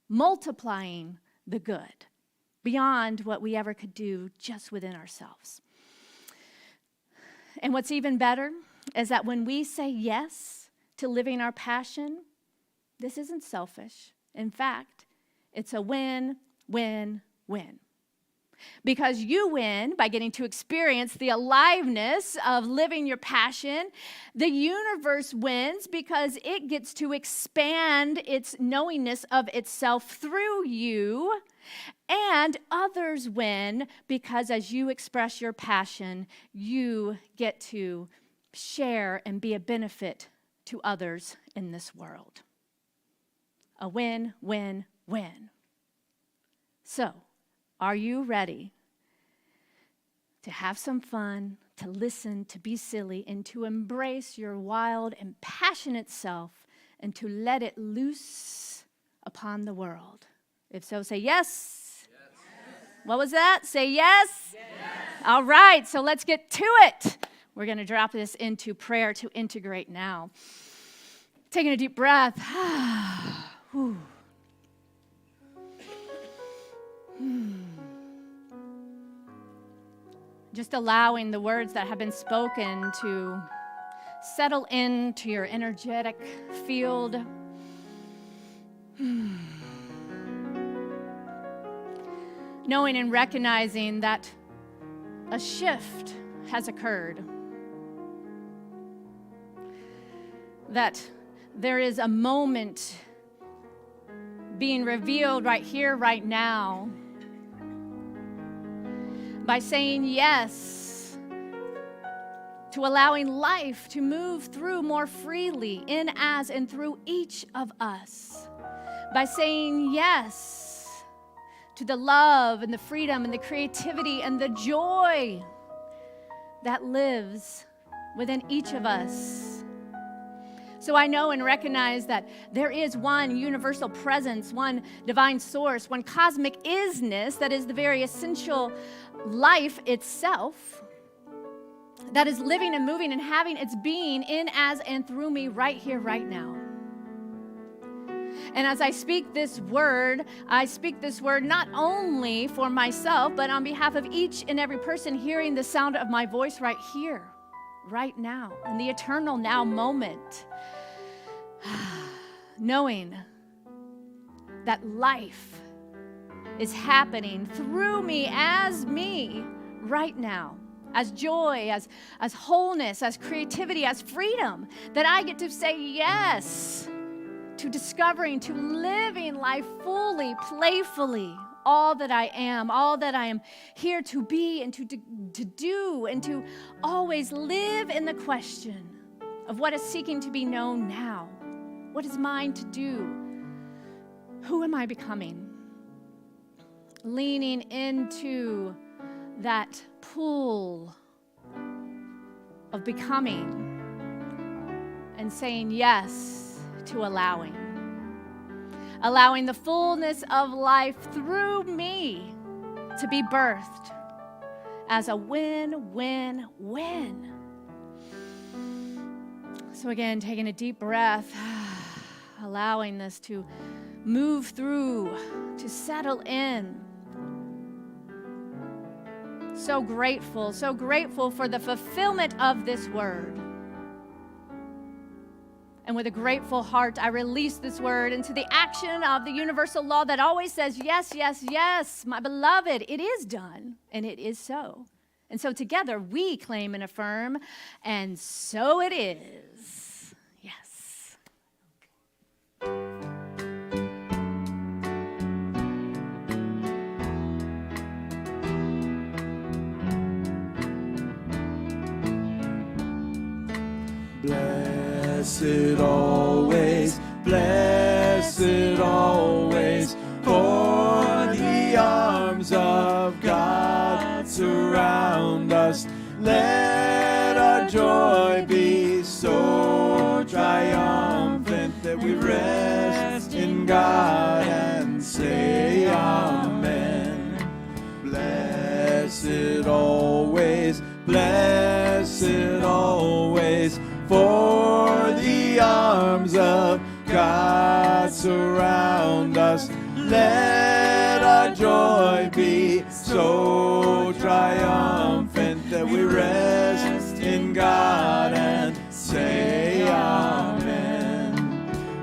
multiplying the good beyond what we ever could do just within ourselves. And what's even better is that when we say yes to living our passion, this isn't selfish. In fact, it's a win, win, win. Because you win by getting to experience the aliveness of living your passion. The universe wins because it gets to expand its knowingness of itself through you. And others win because as you express your passion, you get to share and be a benefit to others in this world. A win, win, win. So, are you ready to have some fun, to listen, to be silly, and to embrace your wild and passionate self and to let it loose upon the world? If so, say yes. Yes. What was that? Say yes. Yes. All right, so let's get to it. We're going to drop this into prayer to integrate now. Taking a deep breath. Just allowing the words that have been spoken to settle into your energetic field. Knowing and recognizing that a shift has occurred. That there is a moment being revealed right here, right now, by saying yes to allowing life to move through more freely in, as, and through each of us. By saying yes to the love and the freedom and the creativity and the joy that lives within each of us. So I know and recognize that there is one universal presence, one divine source, one cosmic isness that is the very essential life itself, that is living and moving and having its being in, as, and through me right here, right now. And as I speak this word not only for myself, but on behalf of each and every person hearing the sound of my voice right here, right now, in the eternal now moment. Knowing that life is happening through me, as me, right now. As joy, as wholeness, as creativity, as freedom. That I get to say yes to discovering, to living life fully, playfully, all that I am here to be and to do, and to always live in the question of what is seeking to be known now. What is mine to do? Who am I becoming? Leaning into that pool of becoming and saying yes to allowing the fullness of life through me to be birthed as a win-win-win. So again, taking a deep breath, allowing this to move through, to settle in. So grateful for the fulfillment of this word. And with a grateful heart, I release this word into the action of the universal law that always says, yes, yes, yes, my beloved, it is done, and it is so. And so together we claim and affirm, and so it is. Yes. Blessed always, for the arms of God surround us. Let our joy be so triumphant that we rest in God and say amen. Blessed always, for the arms of God surround us. Let our joy be so triumphant that we rest in God and say amen.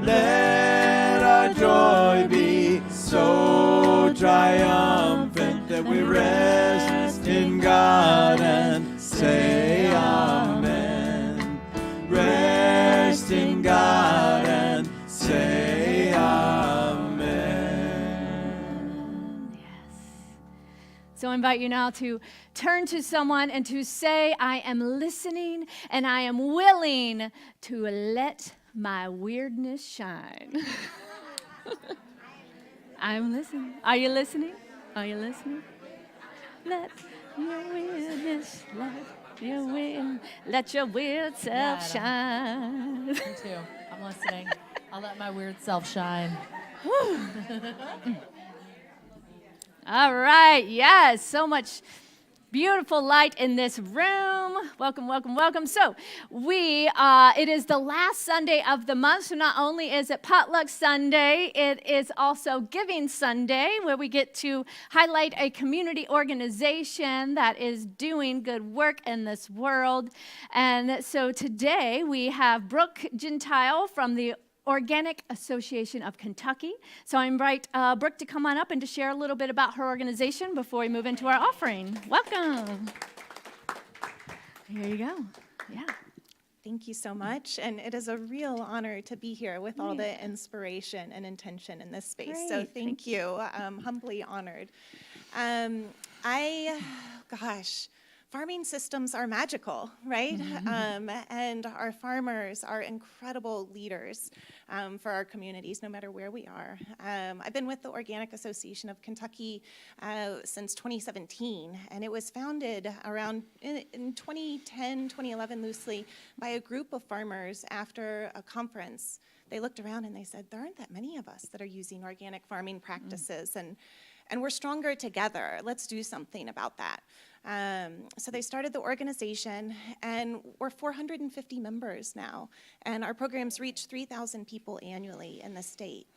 Let our joy be so triumphant that we rest in God and say amen. Rest in God and say amen. Yes. So I invite you now to turn to someone and to say, I am listening and I am willing to let my weirdness shine. I'm listening. Are you listening? Are you listening? Let your weirdness, let your weird self shine. Me too. I'm listening. I'll let my weird self shine. All right. Yes. So much beautiful light in this room. Welcome, welcome, welcome. So it is the last Sunday of the month. So not only is it Potluck Sunday, it is also Giving Sunday, where we get to highlight a community organization that is doing good work in this world. And so today we have Brooke Gentile from the Organic Association of Kentucky. So I invite Brooke to come on up and to share a little bit about her organization before we move into our offering. Welcome. Here you go. Yeah. Thank you so much. And it is a real honor to be here with all the inspiration and intention in this space. Great. So thank you. I'm humbly honored. Farming systems are magical, right? And our farmers are incredible leaders for our communities, no matter where we are. I've been with the Organic Association of Kentucky since 2017, and it was founded around in 2010, 2011 loosely, by a group of farmers after a conference. They looked around and they said, there aren't that many of us that are using organic farming practices, and we're stronger together. Let's do something about that. So they started the organization, and we're 450 members now, and our programs reach 3,000 people annually in the state.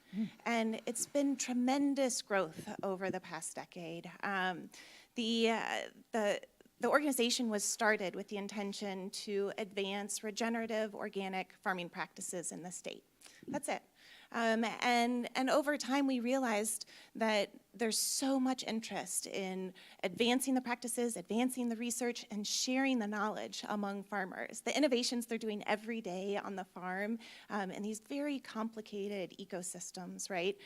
And it's been tremendous growth over the past decade. The organization was started with the intention to advance regenerative organic farming practices in the state. That's it. And over time, we realized that there's so much interest in advancing the practices, advancing the research, and sharing the knowledge among farmers. The innovations they're doing every day on the farm in these very complicated ecosystems, right?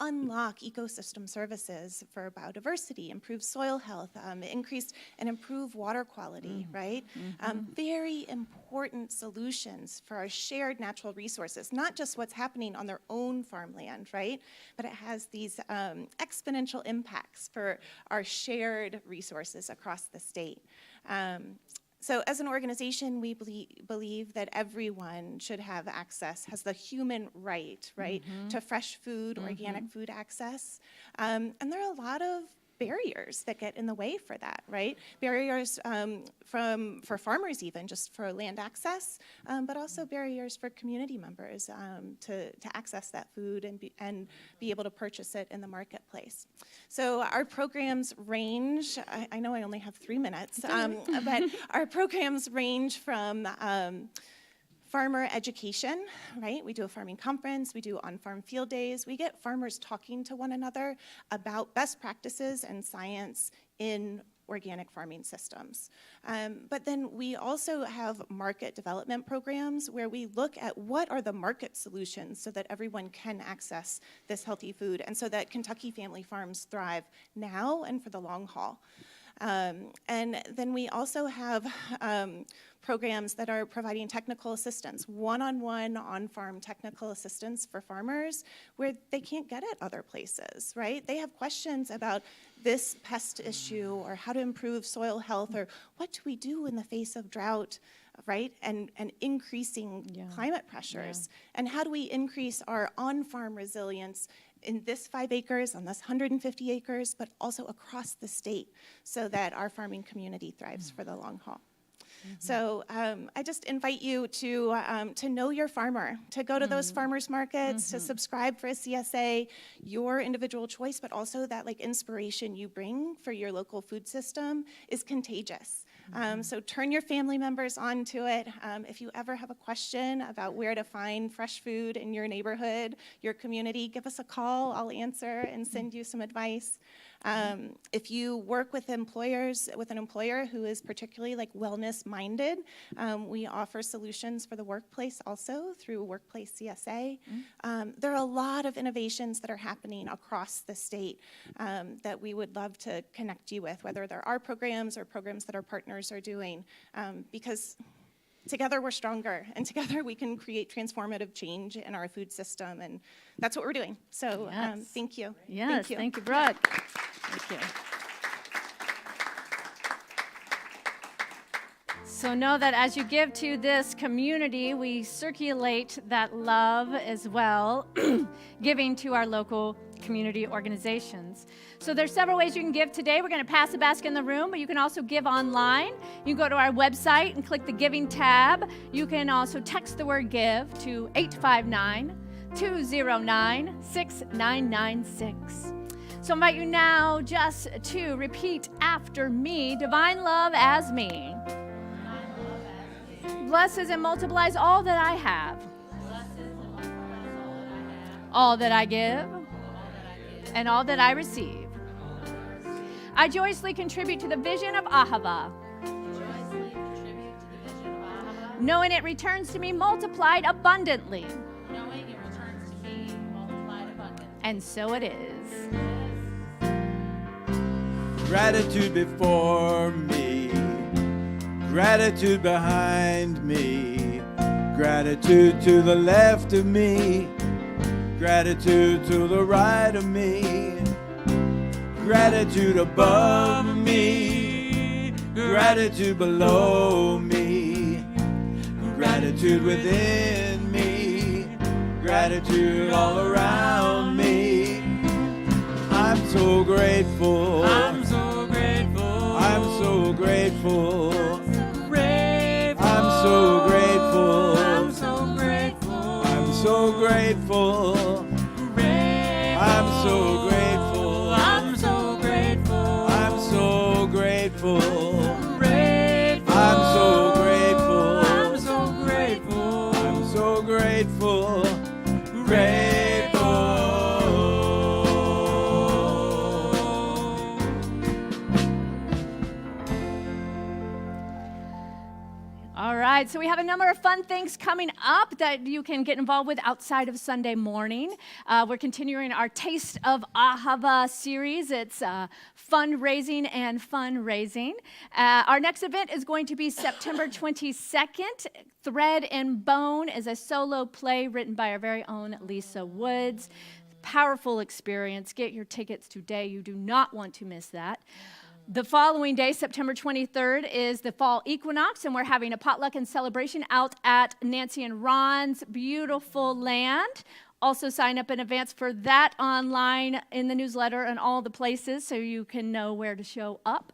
Unlock ecosystem services for biodiversity, improve soil health, increase and improve water quality, right? Very important solutions for our shared natural resources, not just what's happening on their own farmland, right? But it has these exponential impacts for our shared resources across the state. So as an organization, we believe that everyone should have access, has the human right, to fresh food, organic food access. And there are a lot of barriers that get in the way for that, right? Barriers for farmers even, just for land access, but also barriers for community members to access that food and be able to purchase it in the marketplace. So our programs range, I know I only have 3 minutes, but our programs range from farmer education, right? We do a farming conference, we do on-farm field days, we get farmers talking to one another about best practices and science in organic farming systems. But then we also have market development programs where we look at what are the market solutions so that everyone can access this healthy food and so that Kentucky family farms thrive now and for the long haul. And then we also have programs that are providing technical assistance, one-on-one on-farm technical assistance for farmers where they can't get it other places, right? They have questions about this pest issue or how to improve soil health or what do we do in the face of drought, right? And increasing climate pressures. And how do we increase our on-farm resilience in this 5 acres, on this 150 acres, but also across the state so that our farming community thrives for the long haul. So I just invite you to know your farmer, to go to those farmers markets, to subscribe for a CSA, your individual choice, but also that like inspiration you bring for your local food system is contagious. So turn your family members onto it. If you ever have a question about where to find fresh food in your neighborhood, your community, give us a call. I'll answer and send you some advice. If you work with employers, with an employer who is particularly like wellness minded, we offer solutions for the workplace also through Workplace CSA. There are a lot of innovations that are happening across the state that we would love to connect you with, whether there are programs or programs that our partners are doing, because together we're stronger, and together we can create transformative change in our food system, and that's what we're doing. So thank you. Yes, thank you, Brooke. Thank you. So know that as you give to this community, we circulate that love as well, giving to our local community organizations. So there's several ways you can give today. We're going to pass the basket in the room, but you can also give online. You can go to our website and click the giving tab. You can also text the word give to 859-209-6996. So I invite you now just to repeat after me. Divine love as me blesses and multiplies all that I have, all that I give, and all that I receive. I joyously contribute to the vision of Ahava, knowing it returns to me multiplied abundantly. And so it is. Gratitude before me, gratitude behind me, gratitude to the left of me, gratitude to the right of me, gratitude above me, gratitude below me, gratitude within me, gratitude all around me. I'm so grateful. I'm so grateful. I'm so grateful. I'm so grateful. I'm so grateful. I'm so grateful. I'm so grateful. I'm so grateful. I'm so grateful. I'm so grateful. I'm so grateful. I'm so grateful. All right, so we have a number of fun things coming up that you can get involved with outside of Sunday morning. We're continuing our Taste of Ahava series. It's fundraising and fundraising. Our next event is going to be September 22nd. Thread and Bone is a solo play written by our very own Lisa Woods. Powerful experience. Get your tickets today. You do not want to miss that. The following day, September 23rd, is the fall equinox, and we're having a potluck and celebration out at Nancy and Ron's beautiful land. Also sign up in advance for that online in the newsletter and all the places so you can know where to show up.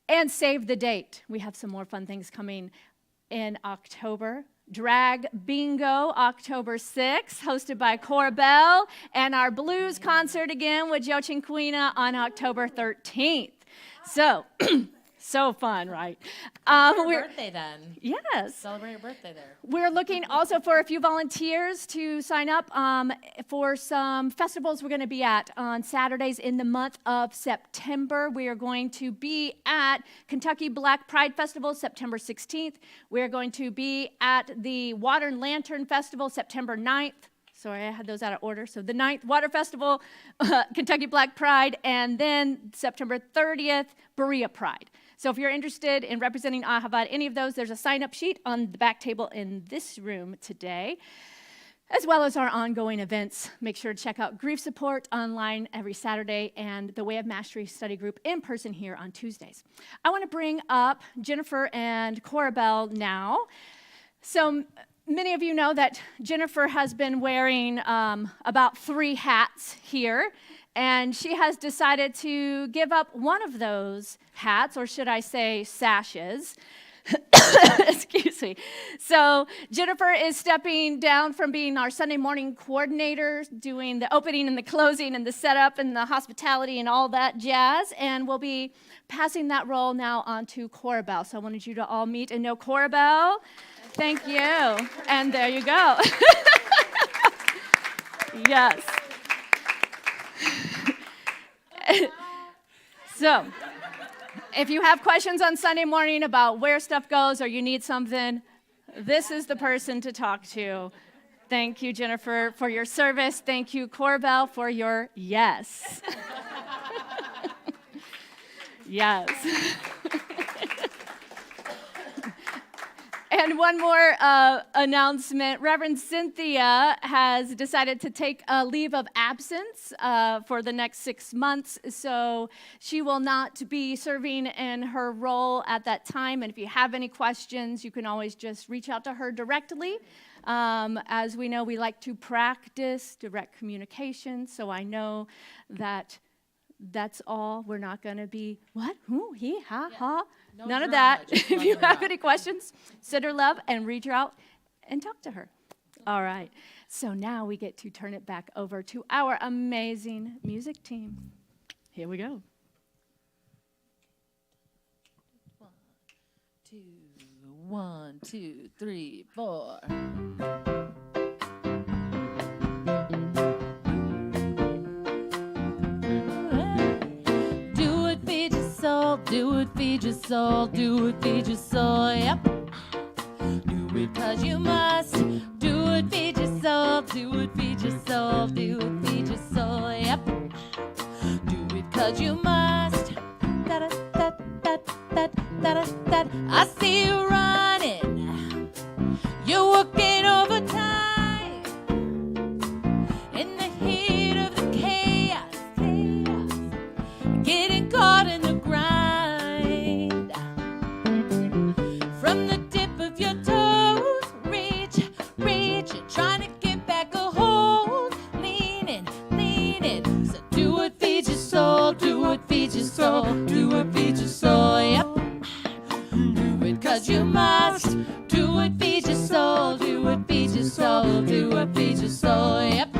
And save the date. We have some more fun things coming in October. Drag Bingo, October 6th, hosted by Cora Bell, and our blues concert again with Joe Cinquina on October 13th. So, so fun, right? Your birthday then. Yes. Celebrate your birthday there. We're looking also for a few volunteers to sign up for some festivals we're going to be at on Saturdays in the month of September. We are going to be at Kentucky Black Pride Festival, September 16th. We're going to be at the Water and Lantern Festival, September 9th. Sorry, I had those out of order. So the 9th, Water Festival, Kentucky Black Pride, and then September 30th, Berea Pride. So if you're interested in representing Ahava at any of those, there's a sign-up sheet on the back table in this room today, as well as our ongoing events. Make sure to check out Grief Support online every Saturday and the Way of Mastery study group in person here on Tuesdays. I want to bring up Jennifer and Cora Bell now. So many of you know that Jennifer has been wearing about 3 hats here, and she has decided to give up one of those hats, or should I say sashes. Excuse me. So Jennifer is stepping down from being our Sunday morning coordinator, doing the opening and the closing and the setup and the hospitality and all that jazz, and we'll be passing that role now on to Cora Bell. So I wanted you to all meet and know Cora Bell. Thank you. And there you go. Yes. So, if you have questions on Sunday morning about where stuff goes or you need something, this is the person to talk to. Thank you, Jennifer, for your service. Thank you, Cora Bell, for your yes. Yes. And one more announcement. Reverend Cynthia has decided to take a leave of absence for the next 6 months, so she will not be serving in her role at that time. And if you have any questions, you can always just reach out to her directly. As we know, we like to practice direct communication, so I know that That's all. We're not going to be, what? Who? He? Ha? Ha? No None of drama, that. just If you love it have up. any questions, send her love and reach her out and talk to her. All right. So now we get to turn it back over to our amazing music team. Here we go. 1, 2, 3, 4. Do it, feed your soul. Do it, feed your soul. Do it, feed your soul. Yep. Do it 'cause you must. Do it, feed your soul. Do it, feed your soul. Do it, feed your soul. Yep. Do it 'cause you must. Da da da da da da da da. I see you running. You're working overtime in the heat of the chaos, getting caught in the grind. From the tip of your toes, reach, you're trying to get back a hold, leaning. So do it, feed your soul. Do it, feed your soul. Do it, feed your soul. Yep. Do it 'cause you must. Do it, feed your soul. Do it, feed your soul. Do it, feed your soul. Yep.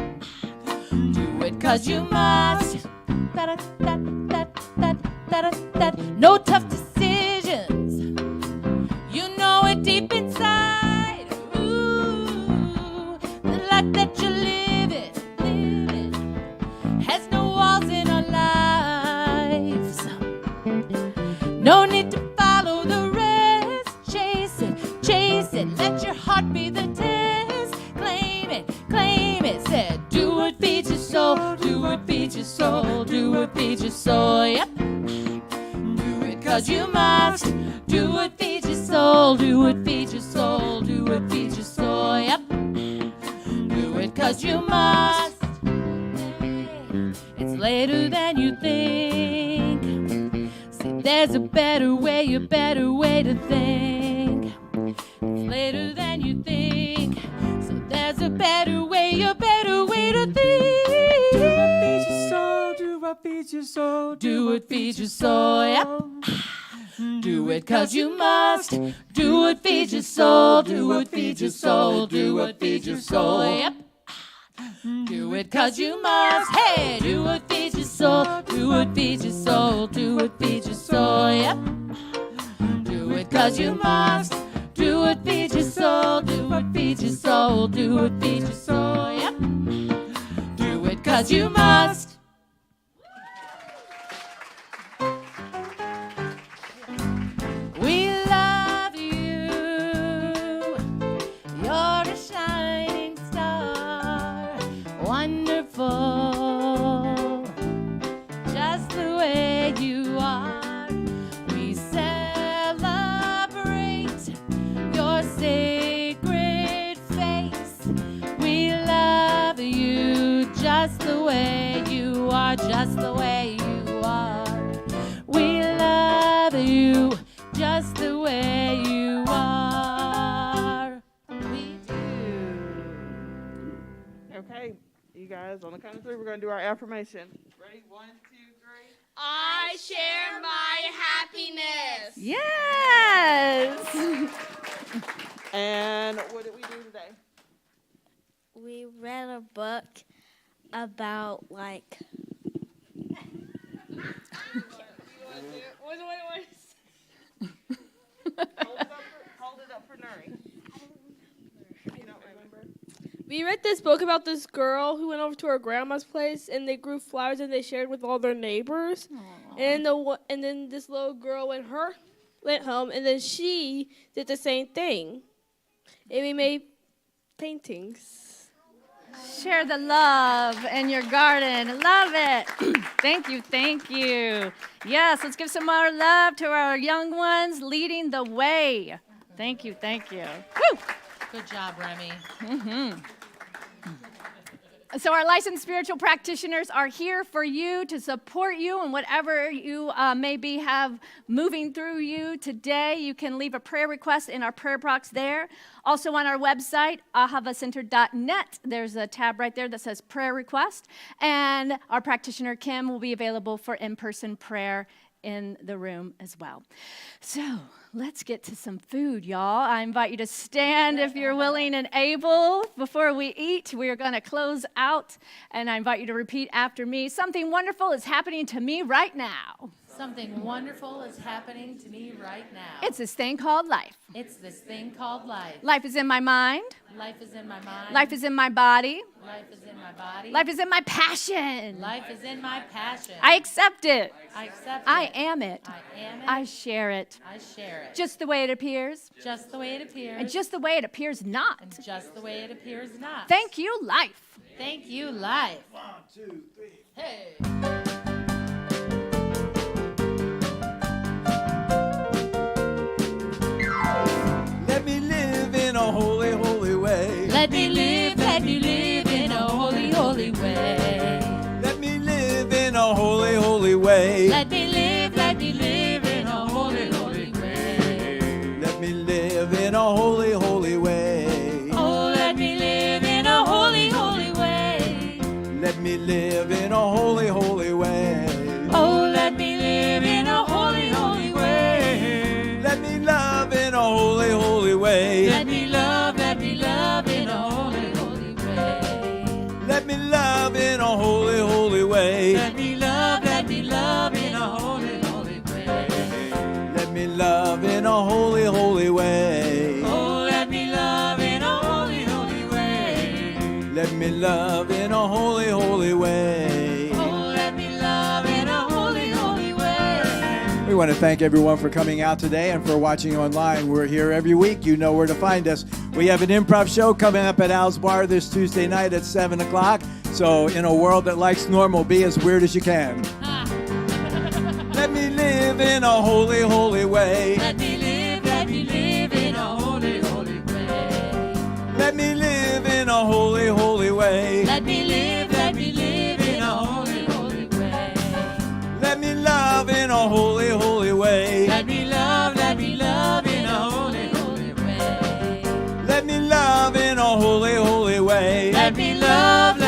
Do it 'cause you must. Da da da da da da da. No tough decisions. You know it deep inside. Ooh, the life that you're living has no walls in our lives. No need to follow the rest. Chase it. Let your heart be the test. Claim it. Said, do it, feed your soul. Do it, feed your soul. Do it, feed your soul. Yep. Do it 'cause you must. Do it, feed your soul. Do it, feed your soul. Do it, feed your soul. Yep. Do it 'cause you must. It's later than you think. See, there's a better way to think. It's later than you think. So there's a better way to think. Do it, feed your soul. Do it, feed your soul. Do it, feed your soul. Yep. Do it 'cause you must. Do it, feed your soul. Do it, feed your soul. Do it, feed your soul. Yep. Do it 'cause you must. Hey, do it, feed your soul. Do it, feed your soul. Do it, feed your soul. Yep. Do it 'cause you must. Do it, feed your soul. Do it, feed your soul. Do it, feed your soul. Yep. Do it 'cause you must. We love you. You're a shining star. Wonderful. Just the way you are. We celebrate your sacred face. We love you just the way you are. Just the way you are. We love you just the way you are. We do. Okay, you guys, on the count of 3, we're going to do our affirmation. Ready? 1, 2, 3. I share my happiness. Yes. And what did we do today? We read a book about like. Hold it up for Nuri. You don't remember? We read this book about this girl who went over to her grandma's place and they grew flowers and they shared with all their neighbors. And then this little girl went home and then she did the same thing. And we made paintings. Share the love in your garden. Love it. Thank you. Yes, let's give some more love to our young ones leading the way. Thank you. Woo! Good job, Remy. So our licensed spiritual practitioners are here for you to support you in whatever you maybe have moving through you today. You can leave a prayer request in our prayer box there. Also on our website, ahavacenter.net, there's a tab right there that says prayer request. And our practitioner, Kim, will be available for in-person prayer in the room as well. So let's get to some food, y'all. I invite you to stand if you're willing and able. Before we eat, we are going to close out, and I invite you to repeat after me. Something wonderful is happening to me right now. Something wonderful is happening to me right now. It's this thing called life. It's this thing called life. Life is in my mind. Life is in my mind. Life is in my body. Life is in my body. Life is in my passion. Life is in my passion. I accept it. I accept it. I am it. I am it. I share it. I share it. Just the way it appears. Just the way it appears. And just the way it appears not. And just the way it appears not. Thank you, life. Thank you, life. 1, 2, 3. Hey. Let me live in a holy, holy way. Let me live in a holy, holy way. Let me live in a holy, holy way. Let me live in a holy, holy way. Let me live in a holy, holy way. Oh, let me live in a holy, holy way. Let me live in a holy, holy way. Oh, let me live in a holy, holy way. Let me love in a holy, holy way. Let me love in a holy, holy way. Let me love in a holy, holy way. Let me love in a holy, holy way. Let me love in a holy, holy way. Oh, let me love in a holy, holy way. Let me love in a holy, holy way. Oh, let me love in a holy, holy way. We want to thank everyone for coming out today and for watching online. We're here every week. You know where to find us. We have an improv show coming up at Al's Bar this Tuesday night at 7 o'clock. So in a world that likes normal, be as weird as you can. Let me live in a holy, holy way. Let me live in a holy, holy way. Let me live in a holy, holy way. Let me live in a holy, holy way. Let me love in a holy, holy way. Let me love in a holy, holy way. Let me love in a holy, holy way. Let me love